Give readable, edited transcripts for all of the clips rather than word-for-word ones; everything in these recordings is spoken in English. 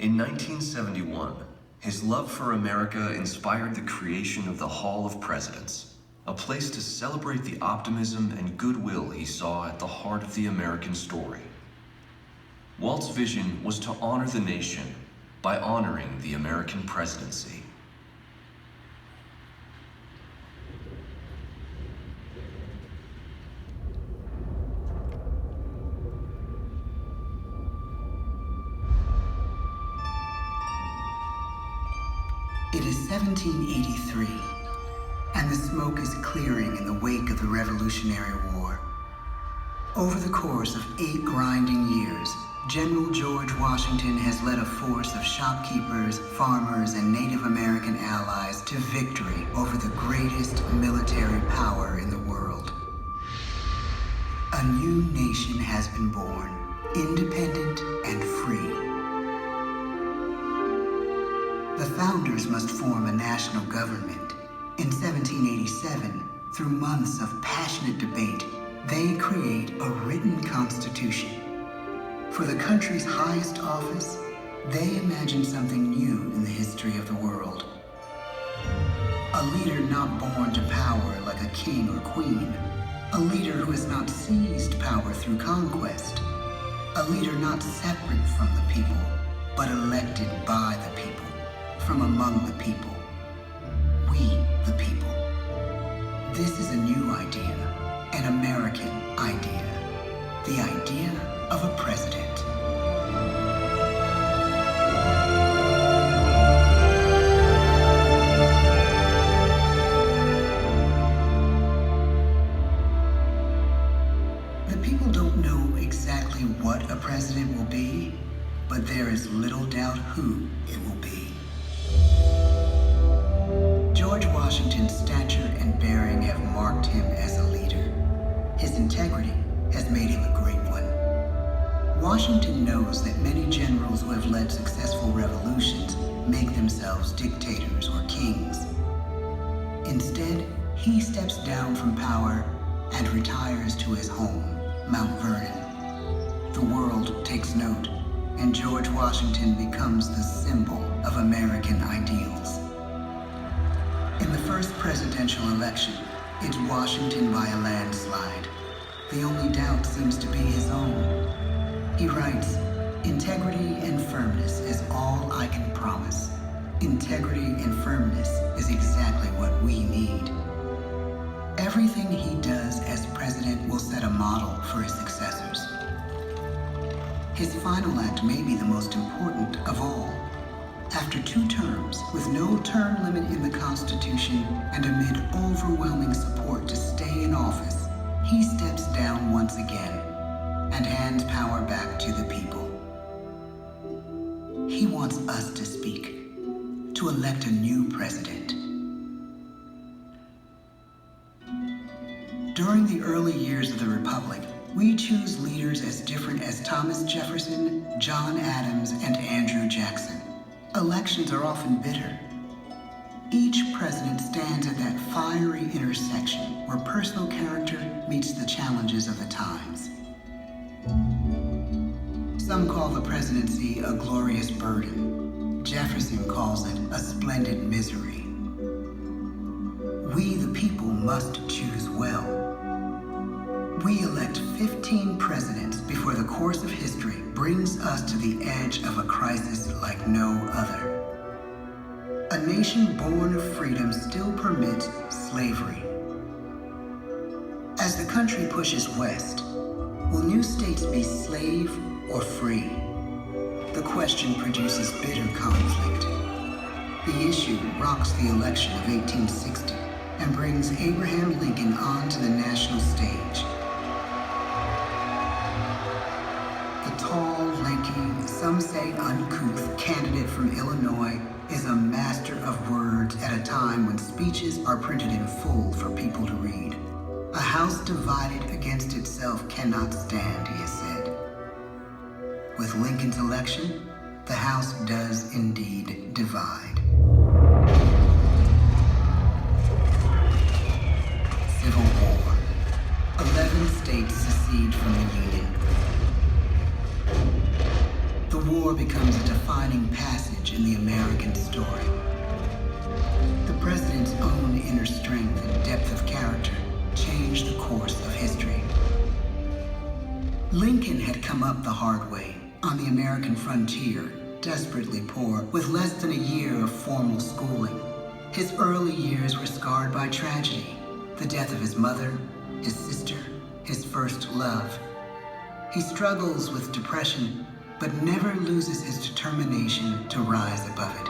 In 1971, his love for America inspired the creation of the Hall of Presidents, a place to celebrate the optimism and goodwill he saw at the heart of the American story. Walt's vision was to honor the nation by honoring the American presidency. It is 1783, and the smoke is clearing in the wake of the Revolutionary War. Over the course of 8 grinding years, General George Washington has led a force of shopkeepers, farmers, and Native American allies to victory over the greatest military power in the world. A new nation has been born, independent and free. The founders must form a national government. In 1787, through months of passionate debate, they create a written constitution. For the country's highest office, they imagine something new in the history of the world. A leader not born to power like a king or queen. A leader who has not seized power through conquest. A leader not separate from the people, but elected by the people. From among the people. We, the people. This is a new idea, an American idea. The idea of a president. The people don't know exactly what a president will be, but there is little doubt who it will be. George Washington's stature and bearing have marked him as a leader. His integrity has made him a great one. Washington knows that many generals who have led successful revolutions make themselves dictators or kings. Instead, he steps down from power and retires to his home, Mount Vernon. The world takes note, and George Washington becomes the symbol of American ideals. In the first presidential election, it's Washington by a landslide. The only doubt seems to be his own. He writes, "Integrity and firmness is all I can promise. Integrity and firmness is exactly what we need." Everything he does as president will set a model for his successors. His final act may be the most important of all. After 2 terms, with no term limit in the Constitution and amid overwhelming support to stay in office, he steps down once again and hands power back to the people. He wants us to speak, to elect a new president. During the early years of the Republic, we choose leaders as different as Thomas Jefferson, John Adams, and Andrew Jackson. Elections are often bitter. Each president stands at that fiery intersection where personal character meets the challenges of the times. Some call the presidency a glorious burden. Jefferson calls it a splendid misery. We, the people, must choose well. We elect 15 presidents before the course of history brings us to the edge of a crisis like no other. A nation born of freedom still permits slavery. As the country pushes west, will new states be slave or free? The question produces bitter conflict. The issue rocks the election of 1860 and brings Abraham Lincoln onto the national stage. Tall, lanky, some say uncouth candidate from Illinois is a master of words at a time when speeches are printed in full for people to read. A house divided against itself cannot stand, he has said. With Lincoln's election, the House does indeed divide. Civil War. 11 states secede from the Union. The war becomes a defining passage in the American story. The president's own inner strength and depth of character changed the course of history. Lincoln had come up the hard way on the American frontier, desperately poor, with less than a year of formal schooling. His early years were scarred by tragedy, the death of his mother, his sister, his first love. He struggles with depression, but never loses his determination to rise above it.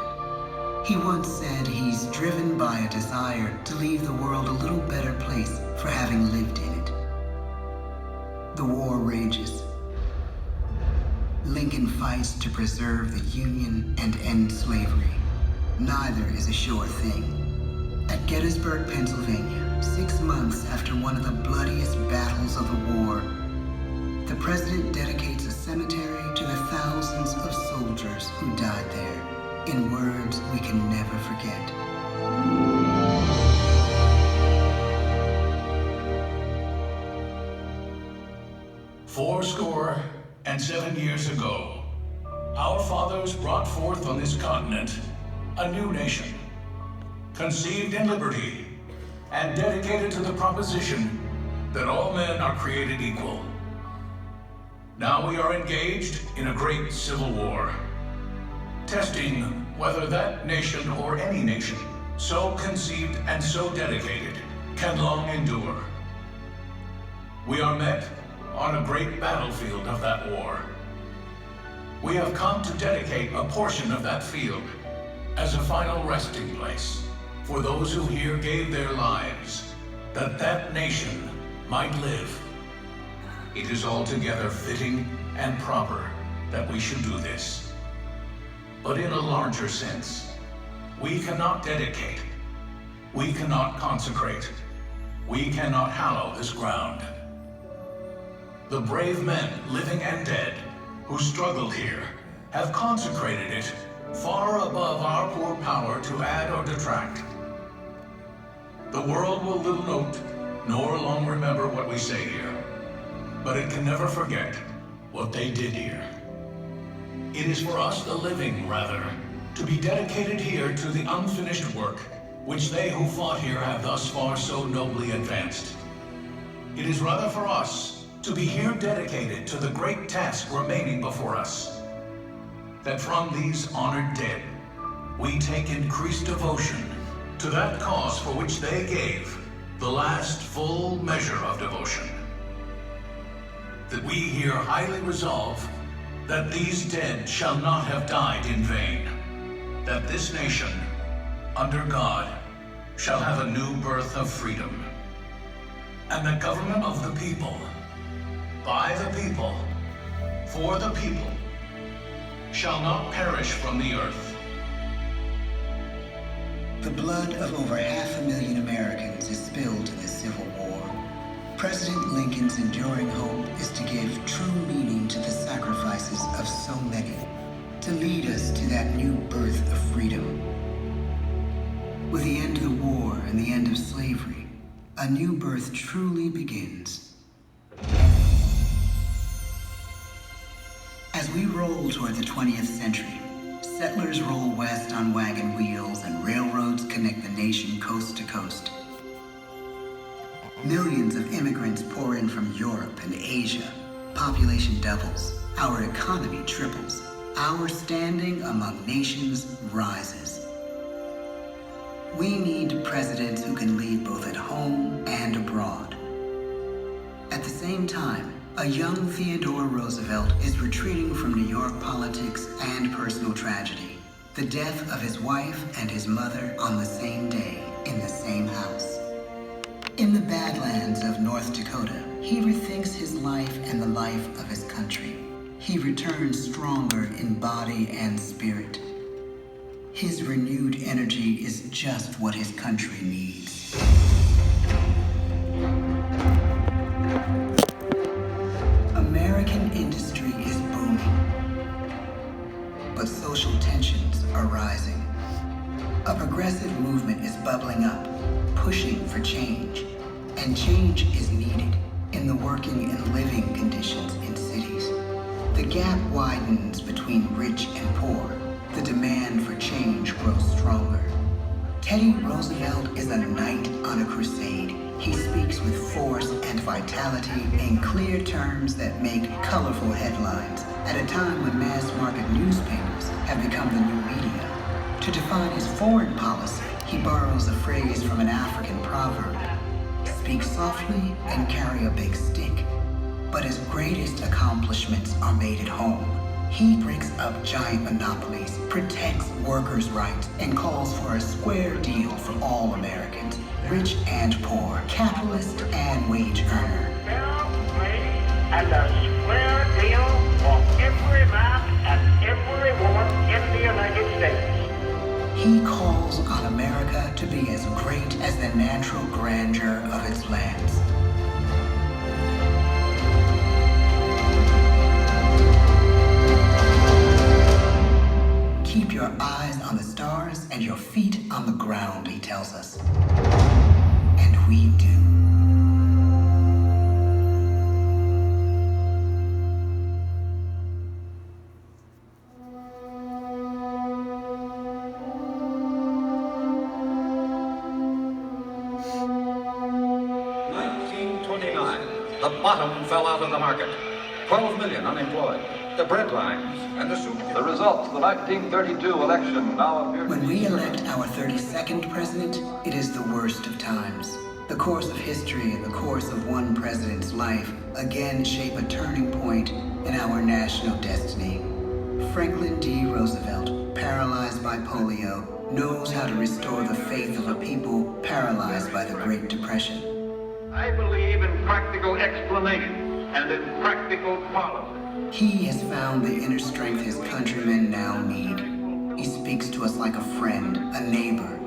He once said he's driven by a desire to leave the world a little better place for having lived in it. The war rages. Lincoln fights to preserve the Union and end slavery. Neither is a sure thing. At Gettysburg, Pennsylvania, 6 months after one of the bloodiest battles of the war, the president dedicates a cemetery to the thousands of soldiers who died there, in words we can never forget. "47 years ago, our fathers brought forth on this continent a new nation, conceived in liberty and dedicated to the proposition that all men are created equal. Now we are engaged in a great civil war, testing whether that nation or any nation so conceived and so dedicated can long endure. We are met on a great battlefield of that war. We have come to dedicate a portion of that field as a final resting place for those who here gave their lives, that that nation might live. It is altogether fitting and proper that we should do this. But in a larger sense, we cannot dedicate, we cannot consecrate, we cannot hallow this ground. The brave men, living and dead, who struggled here, have consecrated it far above our poor power to add or detract. The world will little note, nor long remember what we say here, but it can never forget what they did here. It is for us, the living, rather, to be dedicated here to the unfinished work which they who fought here have thus far so nobly advanced. It is rather for us to be here dedicated to the great task remaining before us, that from these honored dead, we take increased devotion to that cause for which they gave the last full measure of devotion. That we here highly resolve that these dead shall not have died in vain, that this nation, under God, shall have a new birth of freedom, and the government of the people, by the people, for the people, shall not perish from the earth. The blood of over 500,000 Americans is spilled in the Civil War. President Lincoln's enduring hope is to give true meaning to the sacrifices of so many, to lead us to that new birth of freedom. With the end of the war and the end of slavery, a new birth truly begins. As we roll toward the 20th century, settlers roll west on wagon wheels and railroads connect the nation coast to coast. Millions of immigrants pour in from Europe and Asia. Population doubles. Our economy triples. Our standing among nations rises. We need presidents who can lead both at home and abroad. At the same time, a young Theodore Roosevelt is retreating from New York politics and personal tragedy. The death of his wife and his mother on the same day in the same house. In the Badlands of North Dakota, he rethinks his life and the life of his country. He returns stronger in body and spirit. His renewed energy is just what his country needs. American industry is booming, but social tensions are rising. A progressive movement is bubbling up, pushing for change, and change is needed in the working and living conditions in cities. The gap widens between rich and poor. The demand for change grows stronger. Teddy Roosevelt is a knight on a crusade. He speaks with force and vitality in clear terms that make colorful headlines at a time when mass-market newspapers have become the new media. To define his foreign policy, he borrows a phrase from an African proverb: speak softly and carry a big stick. But his greatest accomplishments are made at home. He breaks up giant monopolies, protects workers' rights, and calls for a square deal for all Americans, rich and poor, capitalist and wage earner. And a square deal for every man and every woman in the United States. He calls on America to be as great as the natural grandeur of its lands. Keep your eyes on the stars and your feet on the ground, he tells us. And we do. The bottom fell out of the market. 12 million unemployed. The bread lines and the soup. The results of the 1932 election now appear. When we elect our 32nd president, it is the worst of times. The course of history and the course of one president's life again shape a turning point in our national destiny. Franklin D. Roosevelt, paralyzed by polio, knows how to restore the faith of a people paralyzed by the Great Depression. I believe in practical explanations and in practical policy. He has found the inner strength his countrymen now need. He speaks to us like a friend, a neighbor.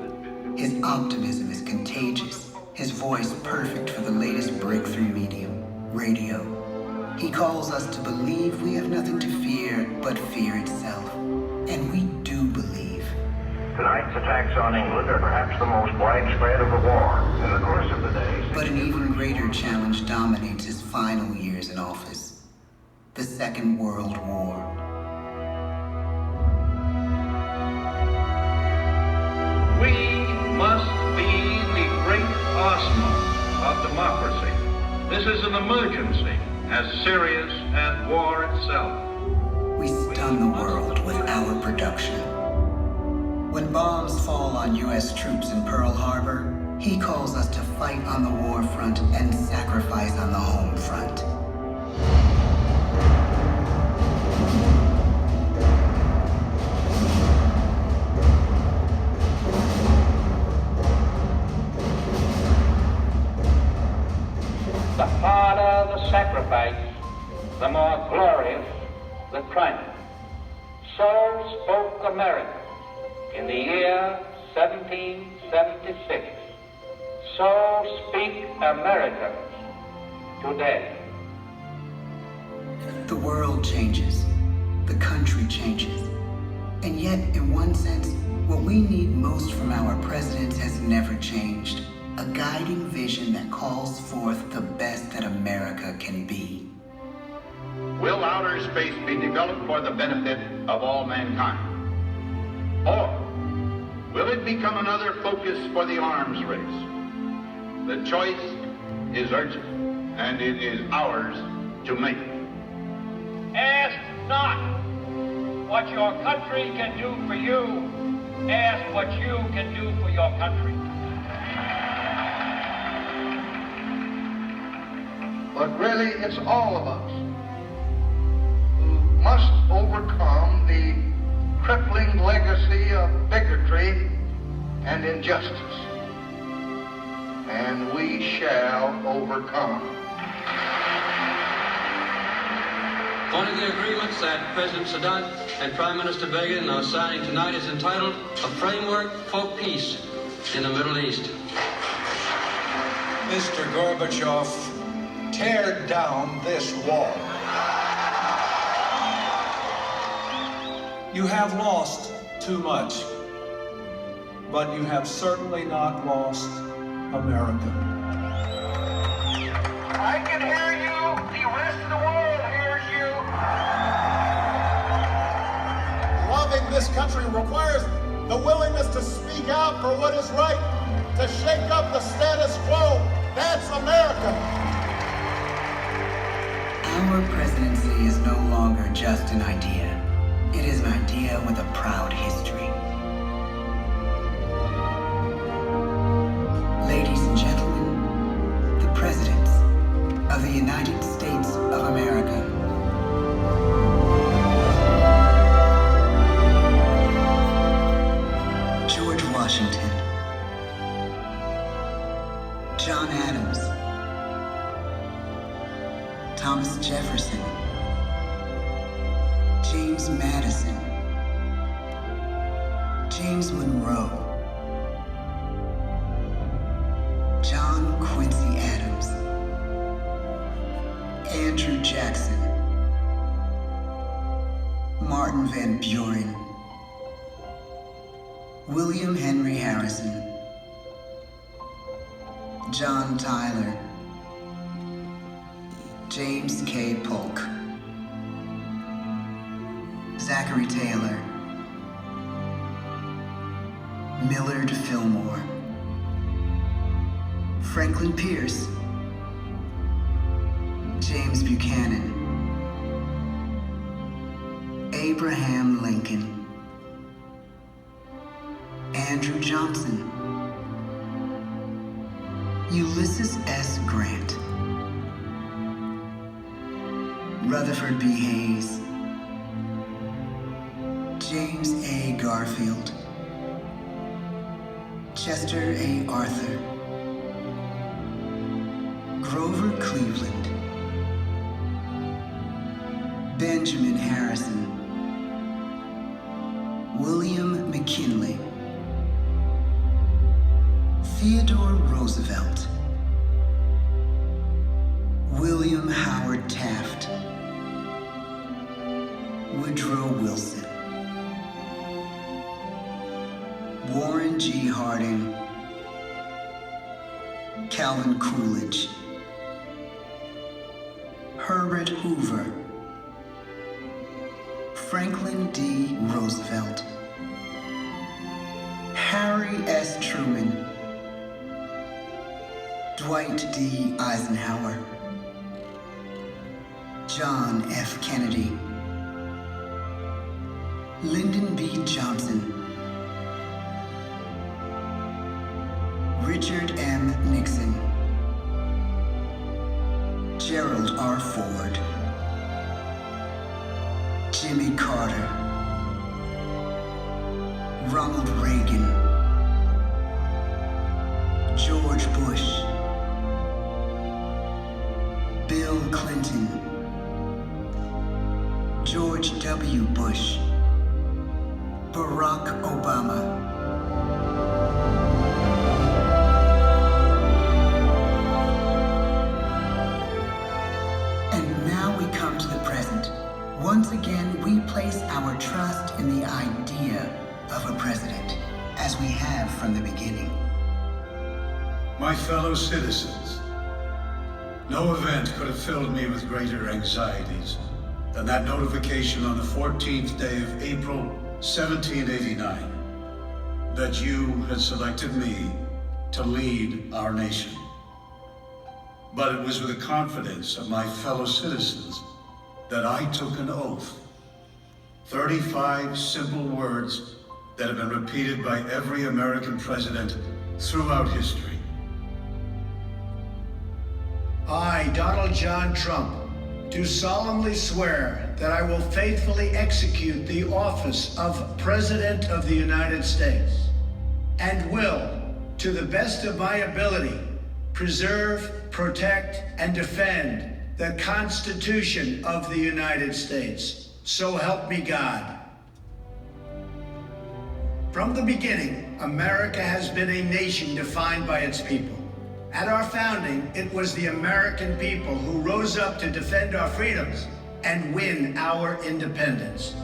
His optimism is contagious, his voice perfect for the latest breakthrough medium, radio. He calls us to believe we have nothing to fear but fear itself. And we do believe. Tonight's attacks on England are perhaps the most widespread of the war. In the course of the day... But an even greater challenge dominates his final years in office: the Second World War. We must be the great arsenal of democracy. This is an emergency as serious as war itself. We stun the world with our production. When bombs fall on U.S. troops in Pearl Harbor, he calls us to fight on the war front and sacrifice on the home front. The harder the sacrifice, the more glorious the triumph. So spoke America in the year 1776. So speak Americans today. The world changes. The country changes. And yet, in one sense, what we need most from our presidents has never changed. A guiding vision that calls forth the best that America can be. Will outer space be developed for the benefit of all mankind? Or will it become another focus for the arms race? The choice is urgent, and it is ours to make. Ask not what your country can do for you. Ask what you can do for your country. But really, it's all of us who must overcome the crippling legacy of bigotry and injustice. And we shall overcome. One of the agreements that President Sadat and Prime Minister Begin are signing tonight is entitled A Framework for Peace in the Middle East. Mr. Gorbachev, tear down this wall. You have lost too much, but you have certainly not lost America. I can hear you. The rest of the world hears you. Reviving this country requires the willingness to speak out for what is right, to shake up the status quo. That's America. Our presidency is no longer just an idea. It is an idea with a proud history. Ladies and gentlemen, the presidents of the United States of America. George Washington, John Adams, Thomas Jefferson, James Madison, James Monroe, John Quincy Adams, Andrew Jackson, Martin Van Buren, William Henry Harrison, John Tyler, James K. Polk, Zachary Taylor, Millard Fillmore, Franklin Pierce, James Buchanan, Abraham Lincoln, Andrew Johnson, Ulysses S. Grant, Rutherford B. Hayes, James A. Garfield, Chester A. Arthur, Grover Cleveland, Benjamin Harrison, William McKinley, Theodore Roosevelt, William Howard Taft, Woodrow Wilson, Warren G. Harding, Calvin Coolidge, Herbert Hoover, Franklin D. Roosevelt, Harry S. Truman, Dwight D. Eisenhower, John F. Kennedy, Lyndon B. Johnson, Richard M. Nixon, Gerald R. Ford, Jimmy Carter, Ronald Reagan, George Bush, Bill Clinton, George W. Bush, Barack Obama. And now we come to the present. Once again, we place our trust in the idea of a president, as we have from the beginning. My fellow citizens, no event could have filled me with greater anxieties than that notification on the 14th day of April, 1789, that you had selected me to lead our nation. But it was with the confidence of my fellow citizens that I took an oath. 35 simple words that have been repeated by every American president throughout history. I, Donald John Trump, do solemnly swear that I will faithfully execute the office of President of the United States and will, to the best of my ability, preserve, protect, and defend the Constitution of the United States. So help me God. From the beginning, America has been a nation defined by its people. At our founding, it was the American people who rose up to defend our freedoms and win our independence.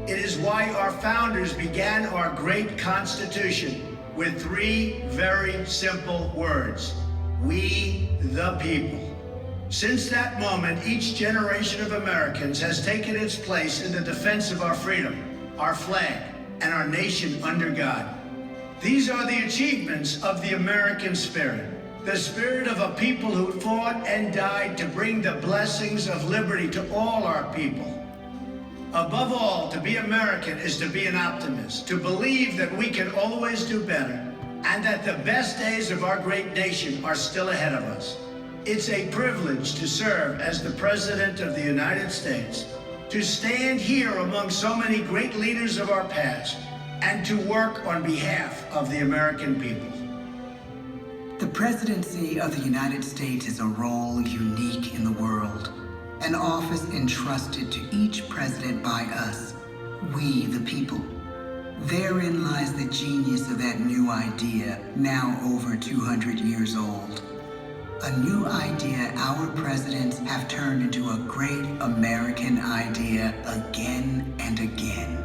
It is why our founders began our great Constitution with 3 very simple words: we the people. Since that moment, each generation of Americans has taken its place in the defense of our freedom, our flag, and our nation under God. These are the achievements of the American spirit, the spirit of a people who fought and died to bring the blessings of liberty to all our people. Above all, to be American is to be an optimist, to believe that we can always do better, and that the best days of our great nation are still ahead of us. It's a privilege to serve as the President of the United States, to stand here among so many great leaders of our past, and to work on behalf of the American people. The presidency of the United States is a role unique in the world, an office entrusted to each president by us, we the people. Therein lies the genius of that new idea, now over 200 years old. A new idea our presidents have turned into a great American idea again and again.